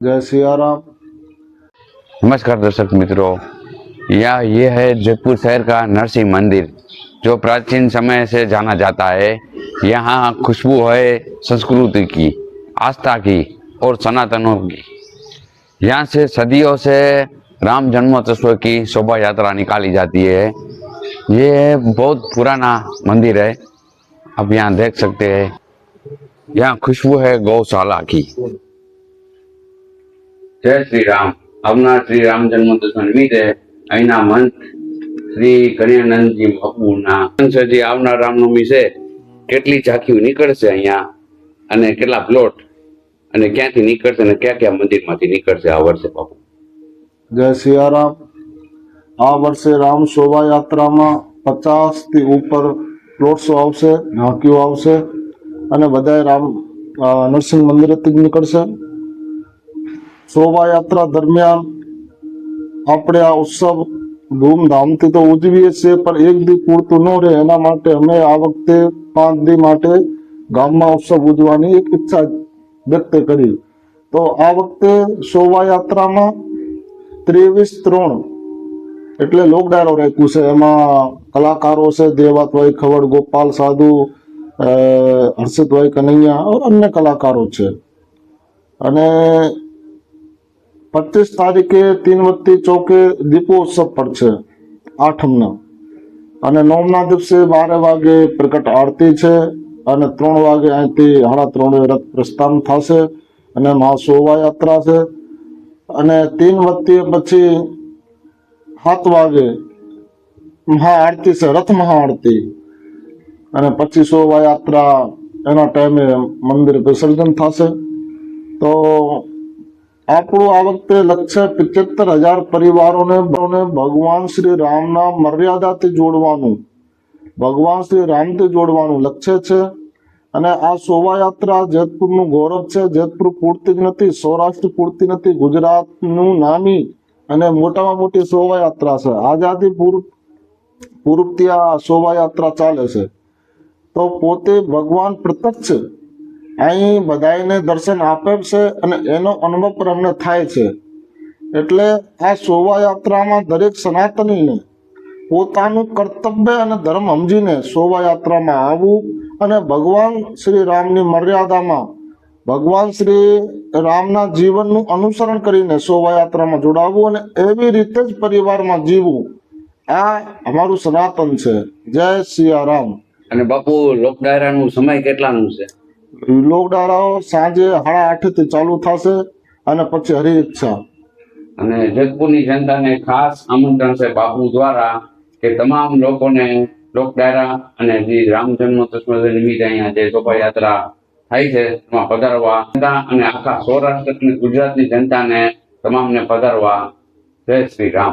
जय सिया राम। नमस्कार दर्शक मित्रों, ये है जयपुर शहर का नरसिंह मंदिर जो प्राचीन समय से जाना जाता है। यहाँ खुशबू है संस्कृति की, आस्था की और सनातनों की। यहाँ से सदियों से राम जन्मोत्सव की शोभा यात्रा निकाली जाती है। ये बहुत पुराना मंदिर है, आप यहाँ देख सकते हैं। यहाँ खुशबू है गौशाला की। जय श्री राम। આવનાર શ્રી રામ જન્મોત્સવ નિમિત્તે અહીંના મંત શ્રી કનૈયાનંદજી બાપુના જે આવનાર રામનવમી છે કેટલી ઝાંખીઓ નીકળશે અહીંયા અને કેટલા પ્લોટ અને ક્યાંથી નીકળશે અને કયા કયા મંદિરમાંથી નીકળશે આ વર્ષે બાપુ? जय सिया राम। आ वर्षे राम शोभा यात्रा में 50 थी ऊपर प्लॉट्स आवशे, झांकीओ आवशे अने बधाय राम नरसिंह मंदिर निकळशे। शोभा यात्रा दरमियान આપણે આ ઉત્સવ ધૂમધામથી તો ઉજવીએ છીએ, પણ એક દી પૂરતું ન રહે એના માટે અમે આ વખતે 5 દી માટે ગામમાં ઉત્સવ ઉજવવાની એક ઈચ્છા વ્યક્ત કરી। તો આ વખતે શોભાયાત્રામાં 23-3 એટલે લોક ડાયરો રાખ્યું છે। એમાં કલાકારો છે દેવાતભાઈ ખવડ, ગોપાલ સાધુ, હર્ષિતભાઈ કનૈયા और अन्य કલાકારો છે। અને 25 તારીખે તીનવતી ચોકે દીપોત્સવ પડશે આઠમના, અને નવમના દિવસે 12 વાગે પ્રગટ આરતી છે અને 3 વાગે અહીંથી 3:30 રથ પ્રસ્થાન થશે અને મહાશોભાયાત્રા છે। અને તીનવતી પછી 7 વાગે મહાઆરતી છે, રથ મહાઆરતી, અને પછી શોભાયાત્રા એના ટાઈમે મંદિર વિસર્જન થશે। તો આપણું આ વખતે લક્ષ્ય 75,000 પરિવારોને ભગવાન શ્રી રામના મર્યાદાથી જોડવાનું, ભગવાન શ્રી રામથી જોડવાનું લક્ષ્ય છે। અને આ શોભાયાત્રા જેતપુરનું ગૌરવ છે। જેતપુર પૂરતી જ નથી, સૌરાષ્ટ્ર પૂરતી નથી, ગુજરાતનું નામી અને મોટામાં મોટી શોભાયાત્રા છે। આઝાદી પૂર્વથી આ શોભાયાત્રા ચાલે છે। તો પોતે ભગવાન પ્રત્યક્ષ અહીં બધાને દર્શન આપે છે અને એનો અનુભવ પણ અમને થાય છે। એટલે આ શોભાયાત્રામાં દરેક સનાતનીને પોતાનું કર્તવ્ય અને ધર્મ સમજીને શોભાયાત્રામાં આવવું અને ભગવાન શ્રી રામની મર્યાદામાં ભગવાન શ્રી રામના જીવનનું અનુસરણ કરીને શોભાયાત્રામાં જોડાવવું અને એવી રીતે જ પરિવારમાં જીવવું, આ અમારું સનાતન છે। જય સિયા રામ। અને બાપુ લોક ડાયરાનું સમય કેટલાનું છે? લોક ડાયરાઓ સાંજે 8:30 થી ચાલુ થશે અને પછી હરી ઈચ્છા। અને જેતપુરની જનતાને ખાસ આમંત્રણ છે બાપુ દ્વારા કે તમામ લોકોને લોક ડાયરા અને જે રામ જન્મોત્સવ નિમિત્તે અહીંયા જે શોભાયાત્રા થાય છે એમાં પધારવા અને આખા સૌરાષ્ટ્ર અને ગુજરાતની જનતાને તમામને પધારવા। જય શ્રી રામ।